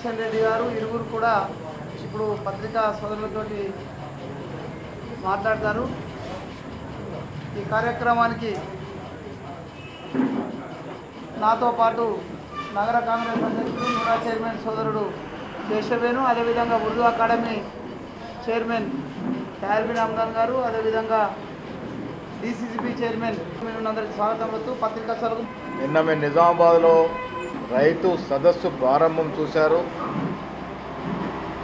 సుదర్శన్ రెడ్డి గారు ఇరువురు కూడా ఇప్పుడు పత్రికా సోదరులతోటి మాట్లాడతారు. ఈ కార్యక్రమానికి నాతో పాటు నగర కాంగ్రెస్ అధ్యక్షుడు నూడా చైర్మన్ సోదరుడు కేశవేను, అదేవిధంగా ఉర్దూ అకాడమీ చైర్మన్ తార్బిన్ అమ్దాన్ గారు, అదేవిధంగా డీసీసీబీ చైర్మన్ అందరికీ స్వాగతం పలుకుతూ పత్రికా సోదరులు. నిన్న మేము నిజామాబాద్లో రైతు సదస్సు ప్రారంభం చూశారు.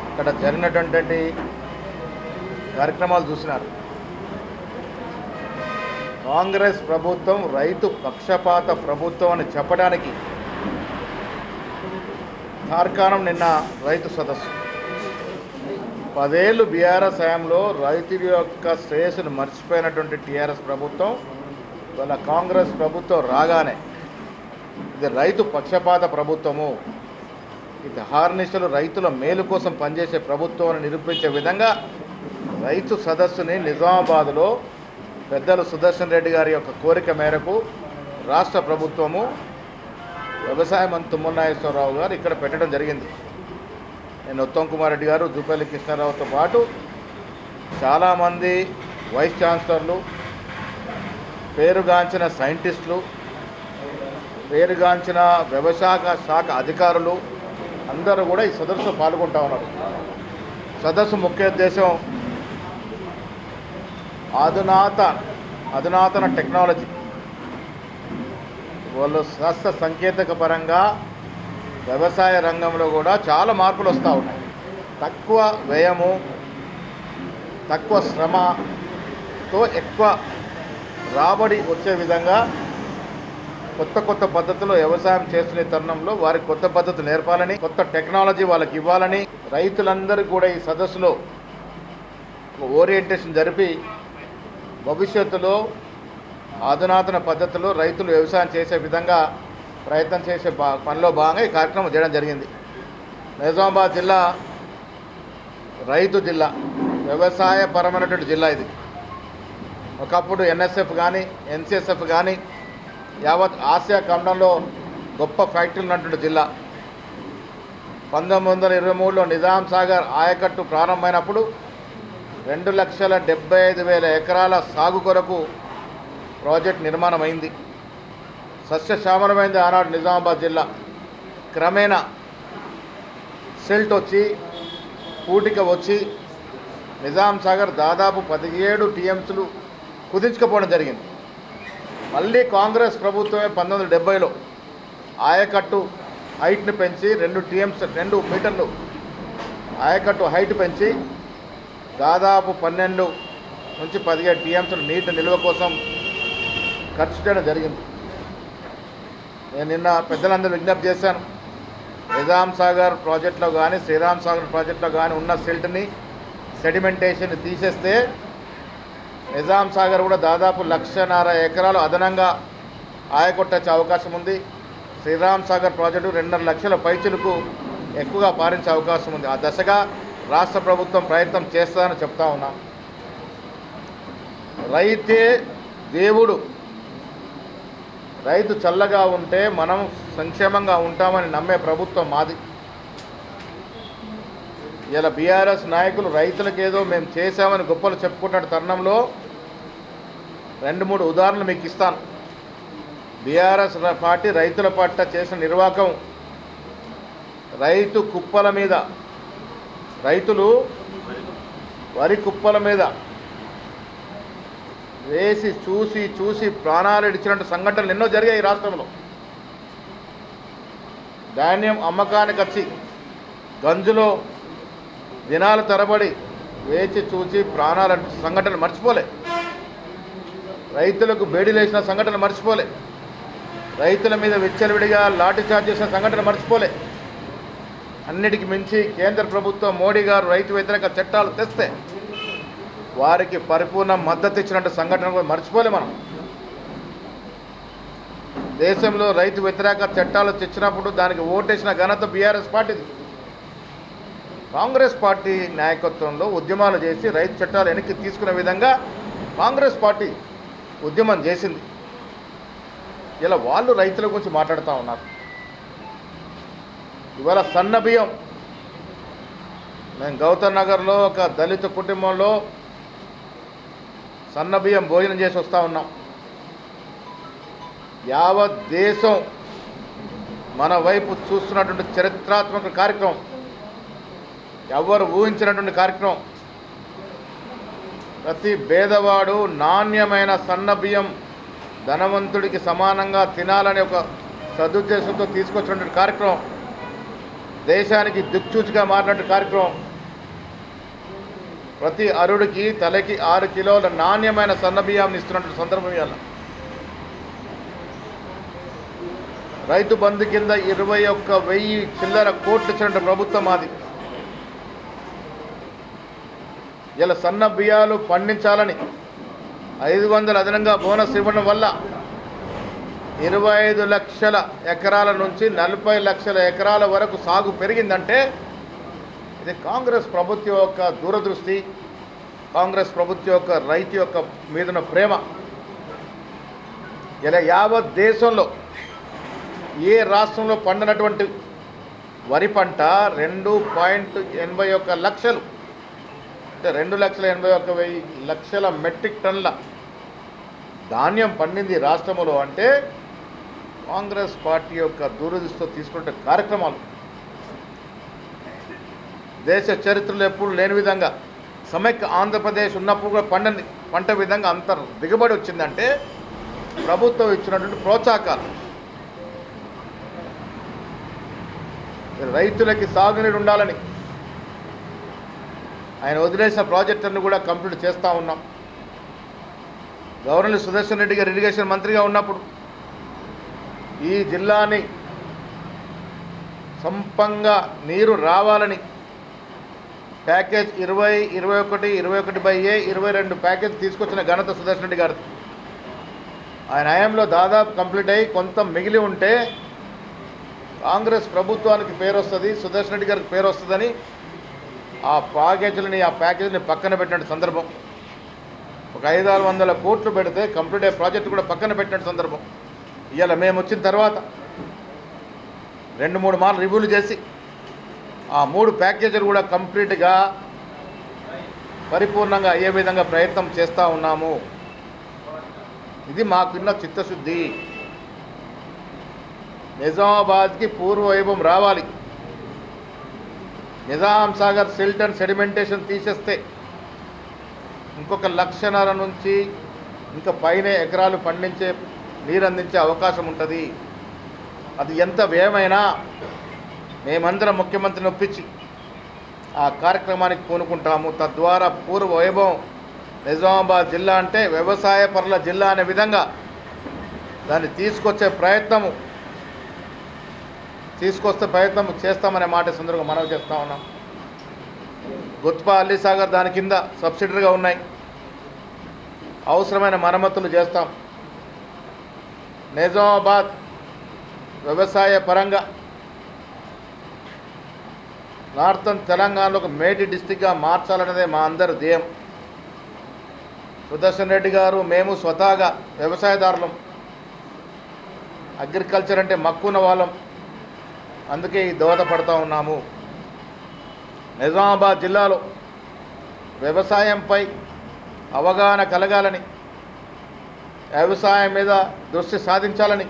అక్కడ జరిగినటువంటి కార్యక్రమాలు చూసినారు. కాంగ్రెస్ ప్రభుత్వం రైతు పక్షపాత ప్రభుత్వం అని చెప్పడానికి తార్కాణం నిన్న రైతు సదస్సు. 10 ఏళ్ళు బీఆర్ఎస్ హయాంలో రైతుల యొక్క శ్రేయస్సును మర్చిపోయినటువంటి టీఆర్ఎస్ ప్రభుత్వం వాళ్ళ కాంగ్రెస్ ప్రభుత్వం రాగానే ఇది రైతు పక్షపాత ప్రభుత్వము, ఇది హార్నిస్టులు రైతుల మేలు కోసం పనిచేసే ప్రభుత్వాన్ని నిరూపించే విధంగా రైతు సదస్సుని నిజామాబాద్లో పెద్దలు సుదర్శన్ రెడ్డి గారి యొక్క కోరిక మేరకు రాష్ట్ర ప్రభుత్వము వ్యవసాయ మంత్రి తుమ్మల నాగేశ్వరరావు గారు ఇక్కడ పెట్టడం జరిగింది. నేను ఉత్తమ్ కుమార్ రెడ్డి గారు, జూపల్లి కృష్ణారావుతో పాటు చాలామంది వైస్ ఛాన్సలర్లు, పేరుగాంచిన సైంటిస్టులు, పేరుగాంచిన వ్యవసాయ శాఖ అధికారులు అందరూ కూడా ఈ సదస్సులో పాల్గొంటూ ఉన్నారు. సదస్సు ముఖ్య ఉద్దేశం అధునాతన టెక్నాలజీ, వాళ్ళు శాస్త్ర సాంకేతిక పరంగా వ్యవసాయ రంగంలో కూడా చాలా మార్పులు వస్తూ ఉన్నాయి. తక్కువ వ్యయము, తక్కువ శ్రమతో ఎక్కువ రాబడి వచ్చే విధంగా కొత్త పద్ధతుల్లో వ్యవసాయం చేస్తున్న తరుణంలో వారికి కొత్త పద్ధతులు నేర్పాలని, కొత్త టెక్నాలజీ వాళ్ళకి ఇవ్వాలని రైతులందరికీ కూడా ఈ సదస్సులో ఓరియంటేషన్ జరిపి భవిష్యత్తులో అధునాతన పద్ధతిలో రైతులు వ్యవసాయం చేసే విధంగా ప్రయత్నం చేసే పనిలో భాగంగా ఈ కార్యక్రమం చేయడం జరిగింది. నిజామాబాద్ జిల్లా రైతు జిల్లా, వ్యవసాయపరమైనటువంటి జిల్లా. ఇది ఒకప్పుడు ఎన్ఎస్ఎఫ్ కానీ ఎన్సిఎస్ఎఫ్ కానీ యావత్ ఆసియా ఖండంలో గొప్ప ఫ్యాక్టరీలు ఉన్నటువంటి జిల్లా. 1923లో నిజాం సాగర్ ఆయకట్టు ప్రారంభమైనప్పుడు 2,75,000 ఎకరాల సాగు కొరకు ప్రాజెక్ట్ నిర్మాణం అయింది. సస్యశ్యామలమైంది ఆనాడు నిజామాబాద్ జిల్లా. క్రమేణా సిల్ట్ వచ్చి, పూటిక వచ్చి నిజాం సాగర్ దాదాపు 17 టీఎంసీలు కుదించుకుపోవడం జరిగింది. మళ్ళీ కాంగ్రెస్ ప్రభుత్వమే 1970లో ఆయకట్టు హైట్ని పెంచి 2 మీటర్లు ఆయకట్టు హైట్ పెంచి దాదాపు 12 నుంచి 17 టీఎంసీలు నీటి నిల్వ కోసం ఖర్చు చేయడం జరిగింది. నేను నిన్న పెద్దలందరూ విజ్ఞప్తి చేశాను. నిజాం సాగర్ ప్రాజెక్టులో కానీ శ్రీరామ్ సాగర్ ప్రాజెక్టులో కానీ ఉన్న సిల్ట్ని, సెడిమెంటేషన్ తీసేస్తే నిజాం సాగర్ కూడా దాదాపు 1,50,000 ఎకరాలు అదనంగా ఆయకొట్టచ్చే అవకాశం ఉంది. శ్రీరామ్ సాగర్ ప్రాజెక్టు 2.5 లక్షల పైచులకు ఎక్కువగా పారించే అవకాశం ఉంది. ఆ దశగా రాష్ట్ర ప్రభుత్వం ప్రయత్నం చేస్తుందని చెప్తా ఉన్నాం. రైతే దేవుడు, రైతు చల్లగా ఉంటే మనం సంక్షేమంగా ఉంటామని నమ్మే ప్రభుత్వం మాది. ఇలా బీఆర్ఎస్ నాయకులు రైతులకు ఏదో మేము చేశామని గొప్పలు చెప్పుకుంటున్న తరుణంలో 2-3 ఉదాహరణలు మీకు ఇస్తాను. బీఆర్ఎస్ పార్టీ రైతుల పట్ల చేసిన నిర్వాకం, రైతులు వరి కుప్పల మీద వేసి చూసి ప్రాణాలు ఇచ్చినట్టు సంఘటనలు ఎన్నో జరిగాయి ఈ రాష్ట్రంలో. ధాన్యం అమ్మకానికి వచ్చి గంజులో దినాల తరబడి వేచి చూసి ప్రాణాల సంఘటనలు మర్చిపోలే. రైతులకు బేడీలేసిన సంఘటనలు మర్చిపోలే. రైతుల మీద విచ్చలవిడిగా లాఠీ చార్జ్ చేసిన సంఘటన మర్చిపోలే. అన్నిటికి మించి కేంద్ర ప్రభుత్వం మోడీ గారు రైతు వ్యతిరేక చట్టాలు తెస్తే వారికి పరిపూర్ణ మద్దతు ఇచ్చినట్టు సంఘటన కూడా మర్చిపోలే. మనం దేశంలో రైతు వ్యతిరేక చట్టాలు తెచ్చినప్పుడు దానికి ఓటేసిన ఘనత బీఆర్ఎస్ పార్టీది. కాంగ్రెస్ పార్టీ నాయకత్వంలో ఉద్యమాలు చేసి రైతు చట్టాలు వెనక్కి తీసుకునే విధంగా కాంగ్రెస్ పార్టీ ఉద్యమం చేసింది. ఇలా వాళ్ళు రైతుల గురించి మాట్లాడుతూ ఉన్నారు. ఇవాళ సన్న బియ్యం మేము గౌతమ్ నగర్లో ఒక దళిత కుటుంబంలో సన్నబియ్యం భోజనం చేసి వస్తూ ఉన్నాం. యావత్ దేశం మన వైపు చూస్తున్నటువంటి చరిత్రాత్మక కార్యక్రమం, ఎవరు ఊహించినటువంటి కార్యక్రమం. ప్రతి పేదవాడు నాణ్యమైన సన్నబియ్యం ధనవంతుడికి సమానంగా తినాలనే ఒక సదుద్దేశంతో తీసుకొచ్చినటువంటి కార్యక్రమం, దేశానికి దిక్సూచిగా మారినటువంటి కార్యక్రమం. ప్రతి అరుడికి తలకి 6 కిలోల నాణ్యమైన సన్నబియ్యాన్ని ఇస్తున్నటువంటి సందర్భం ఇవాళ. రైతు బంధు కింద 21,000 చిల్లర కోట్లు ఇచ్చినటువంటి ప్రభుత్వం మాది. ఇలా సన్న బియ్యాలు పండించాలని 500 అదనంగా బోనస్ ఇవ్వడం వల్ల 25 లక్షల ఎకరాల నుంచి 40 లక్షల ఎకరాల వరకు సాగు పెరిగిందంటే ఇది కాంగ్రెస్ ప్రభుత్వం యొక్క దూరదృష్టి, కాంగ్రెస్ ప్రభుత్వం యొక్క రైతు యొక్క మీదున్న ప్రేమ. ఇలా యావత్ దేశంలో ఏ రాష్ట్రంలో పండినటువంటి వరి పంట 2.81 లక్షలు, అంటే 2,81,000 లక్షల మెట్రిక్ టన్నుల ధాన్యం పండింది రాష్ట్రంలో. అంటే కాంగ్రెస్ పార్టీ యొక్క దూరదృష్టితో తీసుకునే కార్యక్రమాలు దేశ చరిత్రలో ఎప్పుడు లేని విధంగా సమైక్య ఆంధ్రప్రదేశ్ ఉన్నప్పుడు కూడా పంట విధంగా అంత దిగుబడి వచ్చిందంటే ప్రభుత్వం ఇచ్చినటువంటి ప్రోత్సాహకాలు. రైతులకి సాగునీరు ఉండాలని ఆయన వదిలేసిన ప్రాజెక్టులను కూడా కంప్లీట్ చేస్తూ ఉన్నాం. గవర్నర్ సుదర్శన్ రెడ్డి గారు ఇరిగేషన్ మంత్రిగా ఉన్నప్పుడు ఈ జిల్లాని సంపంగా నీరు రావాలని ప్యాకేజ్ 20, 21, 21/A, 22 ప్యాకేజ్ తీసుకొచ్చిన ఘనత సుదర్శన్ రెడ్డి గారు. ఆయన హయాంలో దాదాపు కంప్లీట్ అయ్యి కొంత మిగిలి ఉంటే కాంగ్రెస్ ప్రభుత్వానికి పేరు వస్తుంది, సుదర్శన్ రెడ్డి గారికి పేరు వస్తుందని ఆ ప్యాకేజీని పక్కన పెట్టిన సందర్భం. ఒక 500-600 కోట్లు పెడితే కంప్లీట్ అయ్యే ప్రాజెక్టు కూడా పక్కన పెట్టిన సందర్భం. ఇవాళ మేము వచ్చిన తర్వాత 2-3 మార్లు రివ్యూలు చేసి ఆ 3 ప్యాకేజీలు కూడా కంప్లీట్గా పరిపూర్ణంగా అయ్యే విధంగా ప్రయత్నం చేస్తూ ఉన్నాము. ఇది మాకున్న చిత్తశుద్ధి. నిజామాబాద్కి పూర్వ వైభవం రావాలి. Nizam Sagar silt and sedimentation తీసేస్తే ఇంకొక 1.5 లక్షల నుంచి ఇంకా పైనే ఎకరాలు పండించే నీరు అందించే అవకాశం ఉంటుంది. అది ఎంత వ్యయమైనా మేమందరం ముఖ్యమంత్రిని ఒప్పించి ఆ కార్యక్రమానికి పూనుకుంటాము. తద్వారా పూర్వ వైభవం నిజామాబాద్ జిల్లా అంటే వ్యవసాయ పరుల జిల్లా అనే విధంగా దాన్ని తీసుకొచ్చే ప్రయత్నం చేస్తామనే మాట సందర్భంగా మనవి చేస్తూ ఉన్నాం. గుత్పా అల్లీసాగర్ దాని కింద సబ్సిడరీగా ఉన్నాయి, అవసరమైన మరమ్మతులు చేస్తాం. నిజామాబాద్ వ్యవసాయ పరంగా నార్థన్ తెలంగాణలో ఒక మేటి డిస్టిక్గా మార్చాలన్నదే మా అందరి ధ్యేయం. సుదర్శన్ రెడ్డి గారు మేము స్వతహాగా వ్యవసాయదారులం, అగ్రికల్చర్ అంటే మక్కువ వాళ్ళం, అందుకే ఈ దోహదపడుతూ ఉన్నాము. నిజామాబాద్ జిల్లాలో వ్యవసాయంపై అవగాహన కలగాలని, వ్యవసాయం మీద దృష్టి సాధించాలని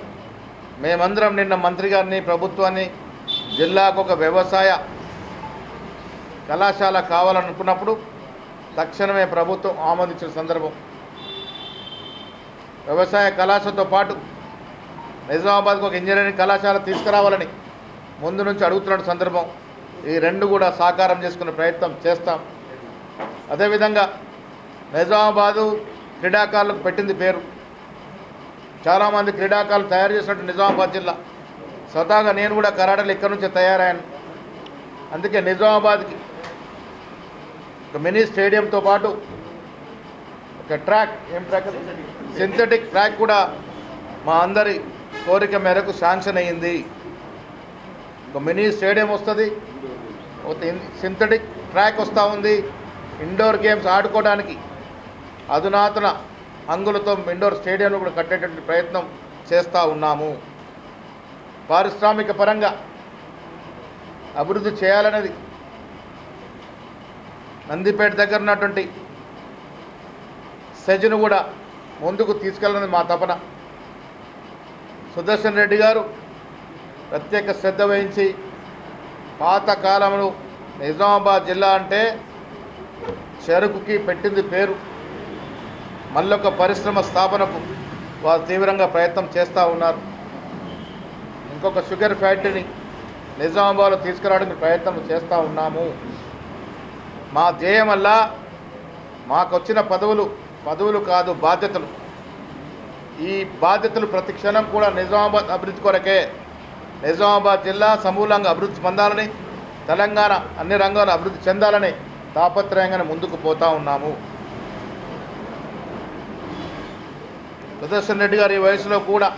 మేమందరం నిన్న మంత్రి గారిని, ప్రభుత్వాన్ని జిల్లాకు ఒక వ్యవసాయ కళాశాల కావాలనుకున్నప్పుడు తక్షణమే ప్రభుత్వం ఆమోదించిన సందర్భం. వ్యవసాయ కళాశాలతో పాటు నిజామాబాద్కు ఒక ఇంజనీరింగ్ కళాశాల తీసుకురావాలని ముందు నుంచి అడుగుతున్న సందర్భం. ఈ 2 కూడా సాకారం చేసుకునే ప్రయత్నం చేస్తాం. అదేవిధంగా నిజామాబాదు క్రీడాకారులకు పెట్టింది పేరు. చాలామంది క్రీడాకారులు తయారు చేసినట్టు నిజామాబాద్ జిల్లా. స్వతహాగా నేను కూడా కరాటేలు ఇక్కడి నుంచే తయారయ్యాను. అందుకే నిజామాబాద్కి ఒక మినీ స్టేడియంతో పాటు ఒక ట్రాక్, సింథటిక్ ట్రాక్ కూడా మా అందరి కోరిక మేరకు శాంక్షన్ అయ్యింది. ఒక మినీ స్టేడియం వస్తుంది, ఒక సింథటిక్ ట్రాక్ వస్తూ ఉంది. ఇండోర్ గేమ్స్ ఆడుకోవడానికి అధునాతన హంగులతో ఇండోర్ స్టేడియంలో కూడా కట్టేటటువంటి ప్రయత్నం చేస్తూ ఉన్నాము. పారిశ్రామిక పరంగా అభివృద్ధి చేయాలనేది నందిపేట దగ్గర ఉన్నటువంటి సెజ్ను కూడా ముందుకు తీసుకెళ్ళాలని మా తపన. సుదర్శన్ రెడ్డి గారు ప్రత్యేక శ్రద్ధ వహించి పాత కాలంలో నిజామాబాద్ జిల్లా అంటే చెరుకుకి పెట్టింది పేరు. మళ్ళొక పరిశ్రమ స్థాపనకు వారు తీవ్రంగా ప్రయత్నం చేస్తూ ఉన్నారు. ఇంకొక షుగర్ ఫ్యాక్టరీని నిజామాబాద్లో తీసుకురావడానికి ప్రయత్నం చేస్తూ ఉన్నాము. మా ధ్యేయం వల్ల మాకు వచ్చిన పదవులు కాదు, బాధ్యతలు. ఈ బాధ్యతలు ప్రతి క్షణం కూడా నిజామాబాద్ అభివృద్ధి కొరకే. నిజామాబాద్ జిల్లా సమూలంగా అభివృద్ధి పొందాలని, తెలంగాణ అన్ని రంగాల్లో అభివృద్ధి చెందాలని తాపత్రయంగానే ముందుకు పోతూ ఉన్నాము. సుదర్శన్ రెడ్డి గారు ఈ వయసులో కూడా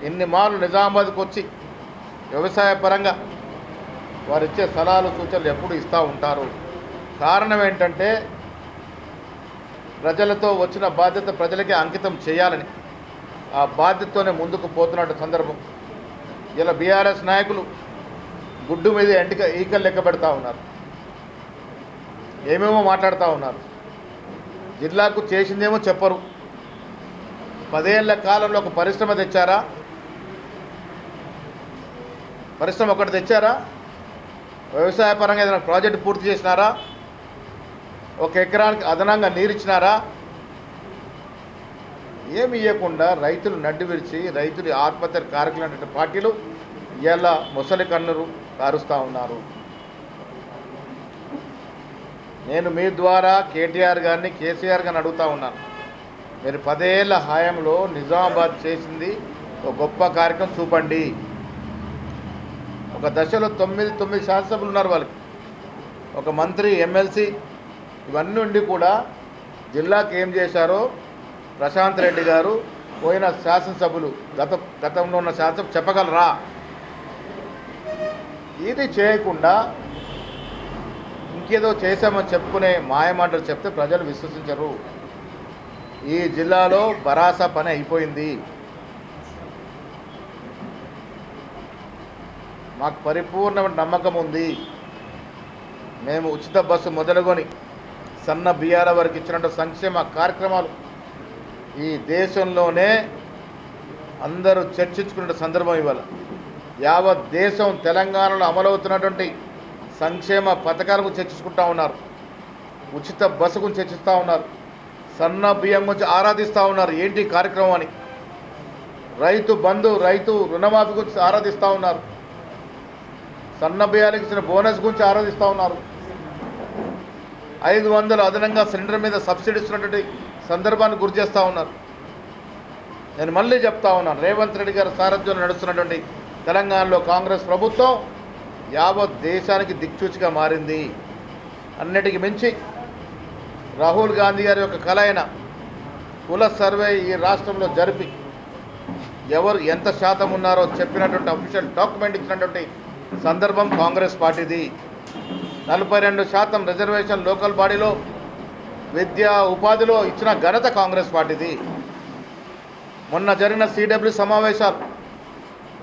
ఇన్ని మార్లు నిజామాబాద్కు వచ్చి వ్యవసాయ పరంగా వారు ఇచ్చే సలహాలు సూచనలు ఎప్పుడు ఇస్తూ ఉంటారు. కారణం ఏంటంటే ప్రజలతో వచ్చిన బాధ్యత ప్రజలకే అంకితం చేయాలని, ఆ బాధ్యతతోనే ముందుకు పోతున్నట్టు సందర్భం. ఇలా బీఆర్ఎస్ నాయకులు గుడ్డు మీద ఈకలు లెక్క పెడతా ఉన్నారు, ఏమేమో మాట్లాడుతూ ఉన్నారు. జిల్లాకు చేసిందేమో చెప్పరు. 10 ఏళ్ల కాలంలో ఒక పరిశ్రమ తెచ్చారా? పరిశ్రమ ఒకటి తెచ్చారా? వ్యవసాయ పరంగా ఏదైనా ప్రాజెక్టు పూర్తి చేసినారా? 1 ఎకరానికి అదనంగా నీరు ఇచ్చినారా? ఏమి ఇవ్వకుండా రైతులు నడ్డి విరిచి రైతులు ఆత్మహత్య కార్యక్రమం పార్టీలు ఇలా ముసలి కన్నురు కారుస్తూ ఉన్నారు. నేను మీ ద్వారా కేటీఆర్ గారిని, కేసీఆర్ గారిని అడుగుతూ ఉన్నాను, మీరు 10 ఏళ్ల హయాంలో నిజామాబాద్ చేసింది ఒక గొప్ప కార్యక్రమం చూపండి. ఒక దశలో 9 శాసనసభ్యులు ఉన్నారు వాళ్ళకి, ఒక మంత్రి, ఎమ్మెల్సీ, ఇవన్నీ ఉండి కూడా జిల్లాకి ఏం చేశారో ప్రశాంత్ రెడ్డి గారు పోయిన శాసనసభ్యులు గతంలో ఉన్న శాసనసభ చెప్పగలరా? ఇది చేయకుండా ఇంకేదో చేశామని చెప్పుకునే మాయమాటలు చెప్తే ప్రజలు విశ్వసించరు. ఈ జిల్లాలో భరాసా పని అయిపోయింది. మాకు పరిపూర్ణమైన నమ్మకం ఉంది. మేము ఉచిత బస్సు మొదలుకొని సన్న బియ్యాల వరకు ఇచ్చినట్టు సంక్షేమ కార్యక్రమాలు ఈ దేశంలోనే అందరూ చర్చించుకునే సందర్భం ఇవాళ. యావత్ దేశం తెలంగాణలో అమలవుతున్నటువంటి సంక్షేమ పథకాల గురించి చర్చించుకుంటూ ఉన్నారు, ఉచిత బస్సు గురించి చర్చిస్తూ ఉన్నారు, సన్న బియ్యం గురించి ఆరాధిస్తూ ఉన్నారు. ఏంటి కార్యక్రమం అని. రైతు బంధు, రైతు రుణమాఫీ గురించి ఆరాధిస్తూ ఉన్నారు. సన్న బియ్యాలకు ఇచ్చిన బోనస్ గురించి ఆరాధిస్తూ ఉన్నారు. 500 అదనంగా సిలిండర్ మీద సబ్సిడీ ఇస్తున్నటువంటి సందర్భాన్ని గురి చేస్తూ ఉన్నారు. నేను మళ్ళీ చెప్తా ఉన్నాను, రేవంత్ రెడ్డి గారి సారథ్యంలో నడుస్తున్నటువంటి తెలంగాణలో కాంగ్రెస్ ప్రభుత్వం యావత్ దేశానికి దిక్సూచిగా మారింది. అన్నిటికీ మించి రాహుల్ గాంధీ గారి యొక్క కల అయిన కుల సర్వే ఈ రాష్ట్రంలో జరిపి ఎవరు ఎంత శాతం ఉన్నారో చెప్పినటువంటి అఫీషియల్ డాక్యుమెంట్ ఇచ్చినటువంటి సందర్భం కాంగ్రెస్ పార్టీది. 42% రిజర్వేషన్ లోకల్ బాడీలో విద్యా ఉపాధిలో ఇచ్చిన ఘనత కాంగ్రెస్ పార్టీది. మొన్న జరిగిన సిడబ్ల్యూ సమావేశాలు,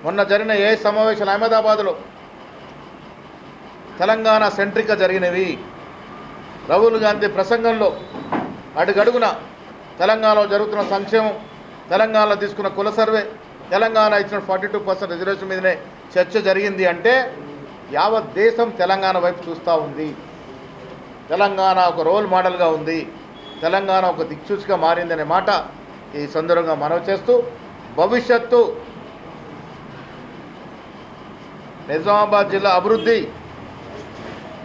మొన్న జరిగిన ఏ సమావేశాలు అహ్మదాబాద్లో తెలంగాణ సెంట్రిక్గా జరిగినవి. రాహుల్ గాంధీ ప్రసంగంలో అడుగడుగున తెలంగాణలో జరుగుతున్న సంక్షేమం, తెలంగాణలో తీసుకున్న కుల సర్వే, తెలంగాణ ఇచ్చిన 42% రిజర్వేషన్ మీదనే చర్చ జరిగింది. అంటే యావత్ దేశం తెలంగాణ వైపు చూస్తూ ఉంది. తెలంగాణ ఒక రోల్ మోడల్గా ఉంది, తెలంగాణ ఒక దిక్సూచిగా మారిందనే మాట ఈ సందర్భంగా మనవి చేస్తూ, భవిష్యత్తు నిజామాబాద్ జిల్లా అభివృద్ధి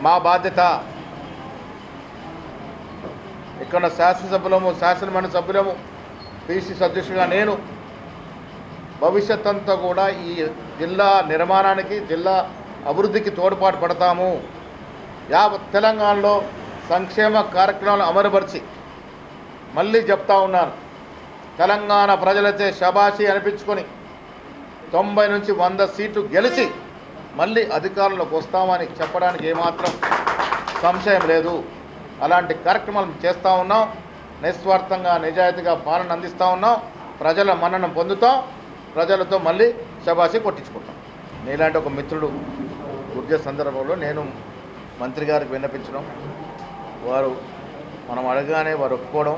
మా బాధ్యత. ఇక్కడ శాసనసభ్యులము, శాసనమండలి సభ్యులము, పిసిసి అధ్యక్షుడిగా నేను భవిష్యత్ అంతా కూడా ఈ జిల్లా నిర్మాణానికి, జిల్లా అభివృద్ధికి తోడ్పాటు పడతాము. యావత్ తెలంగాణలో సంక్షేమ కార్యక్రమాలు అమలుపరిచి, మళ్ళీ చెప్తా ఉన్నాను, తెలంగాణ ప్రజలైతే శబాషి అనిపించుకొని 90 నుంచి 100 సీట్లు గెలిచి మళ్ళీ అధికారంలోకి వస్తామని చెప్పడానికి ఏమాత్రం సంశయం లేదు. అలాంటి కార్యక్రమాలు చేస్తూ ఉన్నాం. నిస్వార్థంగా, నిజాయితీగా పాలన అందిస్తూ ఉన్నాం. ప్రజల మన్ననం పొందుతాం. ప్రజలతో మళ్ళీ శబాషి కొట్టించుకుంటాం. నీలాంటి ఒక మిత్రుడు గుర్జ సందర్భంలో నేను మంత్రి గారికి విన్నపించడం, వారు మనం అడగానే వారు ఒప్పుకోవడం,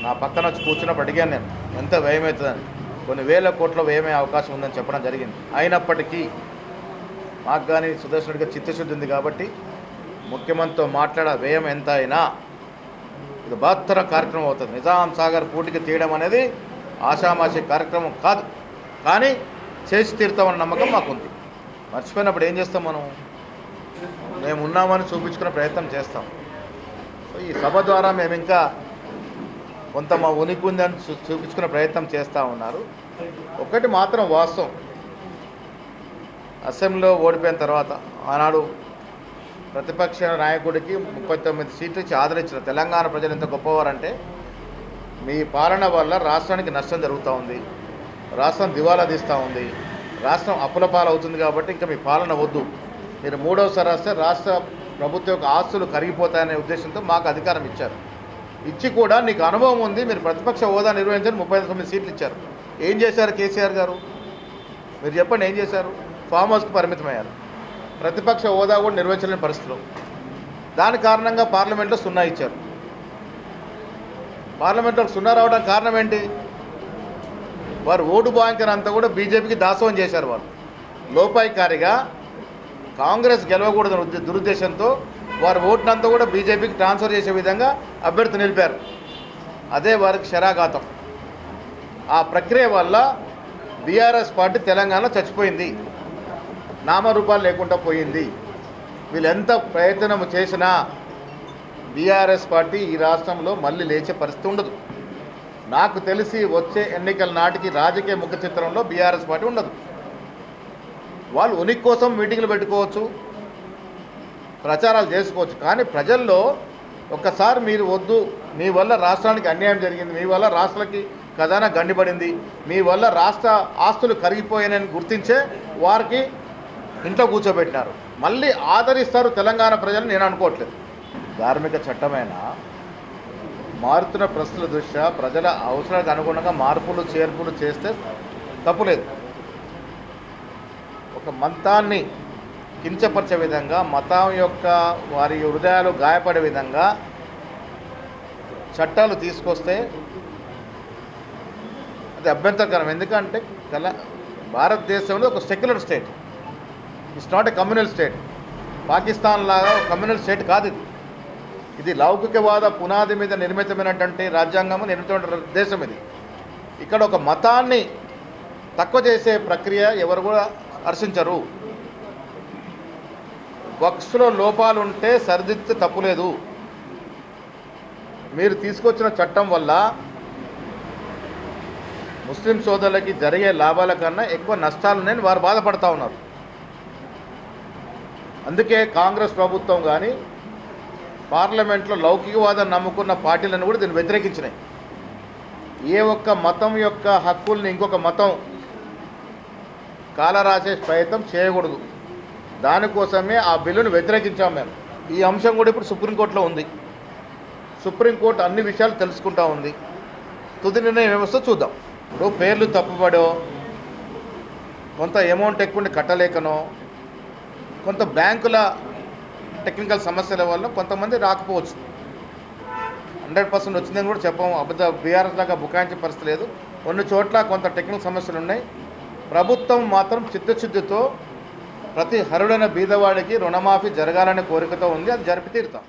నా పక్కన వచ్చి కూర్చున్నప్పుడు అడిగాను నేను ఎంత వ్యయమవుతుందని. కొన్ని వేల కోట్ల వ్యయమయ్యే అవకాశం ఉందని చెప్పడం జరిగింది. అయినప్పటికీ మాకు కానీ సుదర్శన్ రెడ్డిగా చిత్తశుద్ధి ఉంది కాబట్టి ముఖ్యమంత్రితో మాట్లాడ వ్యయం ఎంత అయినా ఇది బహత్తర కార్యక్రమం అవుతుంది. నిజాం సాగర్ పూటికి తీయడం అనేది ఆషామాషి కార్యక్రమం కాదు, కానీ చేసి తీరుతామన్న నమ్మకం మాకుంది. మర్చిపోయినప్పుడు ఏం చేస్తాం, మనం మేము ఉన్నామని చూపించుకునే ప్రయత్నం చేస్తాం. సో ఈ సభ ద్వారా మేము ఇంకా కొంత మా ఉనికి ఉందని చూపించుకునే ప్రయత్నం చేస్తూ ఉన్నారు. ఒకటి మాత్రం వాస్తవం, అసెంబ్లీలో ఓడిపోయిన తర్వాత ఆనాడు ప్రతిపక్ష నాయకుడికి 39 సీట్లు ఇచ్చి ఆదరించిన తెలంగాణ ప్రజలు ఎంత గొప్పవారంటే, మీ పాలన వల్ల రాష్ట్రానికి నష్టం జరుగుతూ ఉంది, రాష్ట్రం దివాలా తీస్తూ ఉంది, రాష్ట్రం అప్పుల పాలవుతుంది, కాబట్టి ఇంకా మీ పాలన వద్దు, మీరు మూడవసారి వస్తే రాష్ట్ర ప్రభుత్వం యొక్క ఆస్తులు కరిగిపోతాయనే ఉద్దేశంతో మాకు అధికారం ఇచ్చారు. ఇచ్చి కూడా నీకు అనుభవం ఉంది, మీరు ప్రతిపక్ష హోదా నిర్వహించని 39 సీట్లు ఇచ్చారు. ఏం చేశారు కేసీఆర్ గారు? మీరు చెప్పండి, ఏం చేశారు? ఫామ్ హౌస్కి పరిమితమయ్యారు. ప్రతిపక్ష హోదా కూడా నిర్వహించలేని పరిస్థితిలో దాని కారణంగా పార్లమెంట్లో 0 ఇచ్చారు. పార్లమెంట్లో 0 రావడానికి కారణం ఏంటి? వారు ఓటు బ్యాంక్ అంతా కూడా బీజేపీకి దాసోహం చేశారు. వాళ్ళు లోపాయికారిగా కాంగ్రెస్ గెలవకూడదని దురుద్దేశంతో వారి ఓటునంతా కూడా బీజేపీకి ట్రాన్స్ఫర్ చేసే విధంగా అభ్యర్థి నిలిపారు. అదే వారికి శరాఘాతం. ఆ ప్రక్రియ వల్ల బీఆర్ఎస్ పార్టీ తెలంగాణలో చచ్చిపోయింది, నామరూపాలు లేకుండా పోయింది. వీళ్ళు ఎంత ప్రయత్నం చేసినా బీఆర్ఎస్ పార్టీ ఈ రాష్ట్రంలో మళ్ళీ లేచే పరిస్థితి ఉండదు. నాకు తెలిసి వచ్చే ఎన్నికల నాటికి రాజకీయ ముఖ చిత్రంలో బీఆర్ఎస్ పార్టీ ఉండదు. వాళ్ళు ఉనికి కోసం మీటింగ్లు పెట్టుకోవచ్చు, ప్రచారాలు చేసుకోవచ్చు, కానీ ప్రజల్లో ఒక్కసారి మీరు వద్దు, మీ వల్ల రాష్ట్రానికి అన్యాయం జరిగింది, మీ వల్ల రాష్ట్రాలకి ఖజానా గండిపడింది, మీ వల్ల రాష్ట్ర ఆస్తులు కరిగిపోయాయని గుర్తించే వారికి ఇంట్లో కూర్చోబెట్టినారు. మళ్ళీ ఆదరిస్తారు తెలంగాణ ప్రజలు నేను అనుకోవట్లేదు. ధార్మిక చట్టమైనా మారుతున్న పరిస్థితుల దృష్ట్యా ప్రజల అవసరాలకు అనుగుణంగా మార్పులు చేర్పులు చేస్తే తప్పులేదు. ఒక మతాన్ని కించపరిచే విధంగా, మతం యొక్క వారి హృదయాలు గాయపడే విధంగా చట్టాలు తీసుకొస్తే అది అభ్యంతరకరం. ఎందుకంటే భారతదేశంలో ఒక secular state, it's not a communal state. Pakistan లాగా ఒక కమ్యూనల్ స్టేట్ కాదు ఇది. ఇది లౌకికవాద పునాది మీద నిర్మితమైనటువంటి రాజ్యాంగము నిర్మితమైన దేశం ఇది. ఇక్కడ ఒక మతాన్ని తక్కువ చేసే ప్రక్రియ ఎవరు కూడా హర్షించరు. వక్స్లో లోపాలు ఉంటే సరిదిద్దితే తప్పులేదు. మీరు తీసుకొచ్చిన చట్టం వల్ల ముస్లిం సోదరులకి జరిగే లాభాల కన్నా ఎక్కువ నష్టాలున్నాయని వారు బాధపడుతూ ఉన్నారు. అందుకే కాంగ్రెస్ ప్రభుత్వం కానీ పార్లమెంట్లో లౌకికవాదం నమ్ముకున్న పార్టీలను కూడా దీన్ని వ్యతిరేకించినాయి. ఏ ఒక్క మతం యొక్క హక్కుల్ని ఇంకొక మతం కాలరాసే ప్రయత్నం చేయకూడదు. దానికోసమే ఆ బిల్లును వ్యతిరేకించాం మేము. ఈ అంశం కూడా ఇప్పుడు సుప్రీంకోర్టులో ఉంది. సుప్రీంకోర్టు అన్ని విషయాలు తెలుసుకుంటా ఉంది. తుది నిర్ణయం ఏమొస్తో చూద్దాం. ఇప్పుడు పేర్లు తప్పుపడో, కొంత అమౌంట్ ఎక్కువ కట్టలేకనో, కొంత బ్యాంకుల టెక్నికల్ సమస్యల వల్ల కొంతమంది రాకపోవచ్చు. 100% వచ్చిందని కూడా చెప్పాము. బీఆర్ఎస్ లాగా బుకాయించే పరిస్థితి లేదు. కొన్ని చోట్ల కొంత టెక్నికల్ సమస్యలు ఉన్నాయి. ప్రభుత్వం మాత్రం చిత్తశుద్ధితో ప్రతి హరుడైన బీదవాడికి రుణమాఫీ జరగాలనే కోరికతో ఉంది. అది జరిపి తీరుతాం.